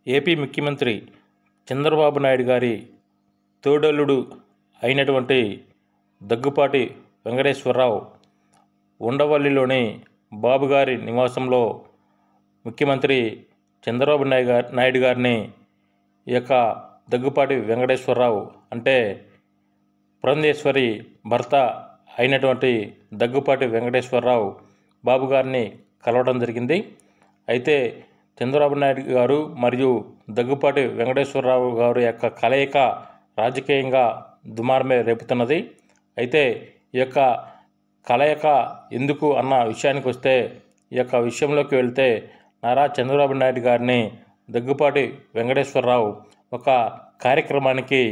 AP ముఖ్యమంత్రి చంద్రబాబు నాయుడు గారి తోడల్లుడు అయినటువంటి దగ్గుపాటి వెంకటేశ్వరరావు ఉండవల్లిలోని బాబుగారి నివాసంలో ముఖ్యమంత్రి చంద్రబాబు నాయుడు గారిని ఈ యొక్క దగ్గుపాటి వెంకటేశ్వరరావు అంటే పురంధేశ్వరి భర్త అయినటువంటి దగ్గుపాటి వెంకటేశ్వరరావు బాబు గారిని కలవడం జరిగింది. అయితే చంద్రబాబు నాయుడు గారు మరియు దగ్గుపాటి వెంకటేశ్వరరావు గారి యొక్క కలయిక రాజకీయంగా దుమారమే రేపుతున్నది. అయితే ఈ యొక్క కలయిక ఎందుకు అన్న విషయానికి వస్తే, ఈ యొక్క విషయంలోకి వెళ్తే నారా చంద్రబాబు నాయుడు గారిని దగ్గుపాటి వెంకటేశ్వరరావు ఒక కార్యక్రమానికి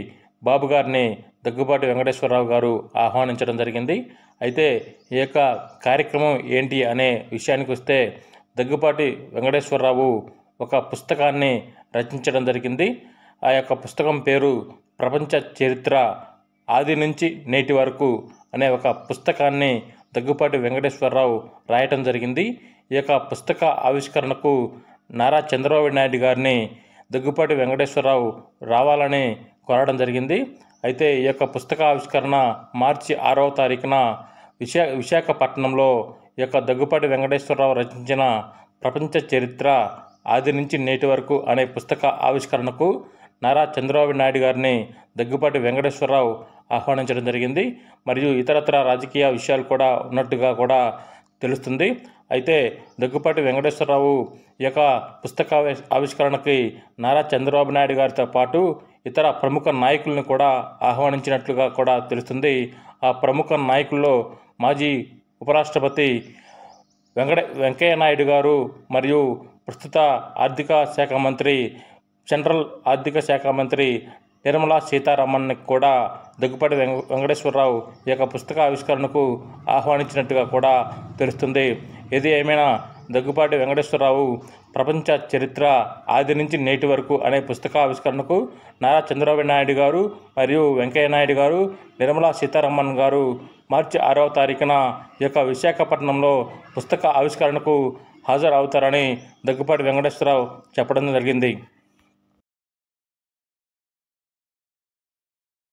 బాబు గారిని దగ్గుపాటి వెంకటేశ్వరరావు గారు ఆహ్వానించడం జరిగింది. అయితే ఈ యొక్క కార్యక్రమం ఏంటి అనే విషయానికి వస్తే, దగ్గుపాటి వెంకటేశ్వరరావు ఒక పుస్తకాన్ని రచించడం జరిగింది. ఆ యొక్క పుస్తకం పేరు ప్రపంచ చరిత్ర ఆది నుంచి నేటి వరకు అనే ఒక పుస్తకాన్ని దగ్గుపాటి వెంకటేశ్వరరావు రాయటం జరిగింది. ఈ యొక్క పుస్తక ఆవిష్కరణకు నారా చంద్రబాబు నాయుడు గారిని దగ్గుపాటి వెంకటేశ్వరరావు రావాలని కోరడం జరిగింది. అయితే ఈ యొక్క పుస్తక ఆవిష్కరణ మార్చి 6వ తారీఖున విశాఖపట్నంలో ఈ యొక్క దగ్గుపాటి వెంకటేశ్వరరావు రచించిన ప్రపంచ చరిత్ర ఆది నుంచి నేటి వరకు అనే పుస్తక ఆవిష్కరణకు నారా చంద్రబాబు నాయుడు గారిని దగ్గుపాటి వెంకటేశ్వరరావు ఆహ్వానించడం జరిగింది. మరియు ఇతరత్ర రాజకీయ విషయాలు కూడా ఉన్నట్టుగా కూడా తెలుస్తుంది. అయితే దగ్గుపాటి వెంకటేశ్వరరావు ఈ యొక్క పుస్తక ఆవిష్కరణకి నారా చంద్రబాబు నాయుడు గారితో పాటు ఇతర ప్రముఖ నాయకులను కూడా ఆహ్వానించినట్లుగా కూడా తెలుస్తుంది. ఆ ప్రముఖ నాయకుల్లో మాజీ ఉపరాష్ట్రపతి వెంకయ్య నాయుడు గారు మరియు ప్రస్తుత ఆర్థిక శాఖ మంత్రి, సెంట్రల్ ఆర్థిక శాఖ మంత్రి నిర్మలా సీతారామన్ని కూడా దగ్గుపాటి వెంకటేశ్వరరావు ఈ యొక్క పుస్తక ఆవిష్కరణకు ఆహ్వానించినట్టుగా కూడా తెలుస్తుంది. ఏది ఏమైనా దగ్గుపాటి వెంకటేశ్వరరావు ప్రపంచ చరిత్ర ఆది నుంచి నేటి వరకు అనే పుస్తక ఆవిష్కరణకు నారా చంద్రబాబు నాయుడు గారు మరియు వెంకయ్య నాయుడు గారు, నిర్మలా సీతారామన్ గారు మార్చి 6వ తారీఖున ఈ యొక్క విశాఖపట్నంలో పుస్తక ఆవిష్కరణకు హాజరవుతారని దగ్గుపాటి వెంకటేశ్వరరావు చెప్పడం జరిగింది.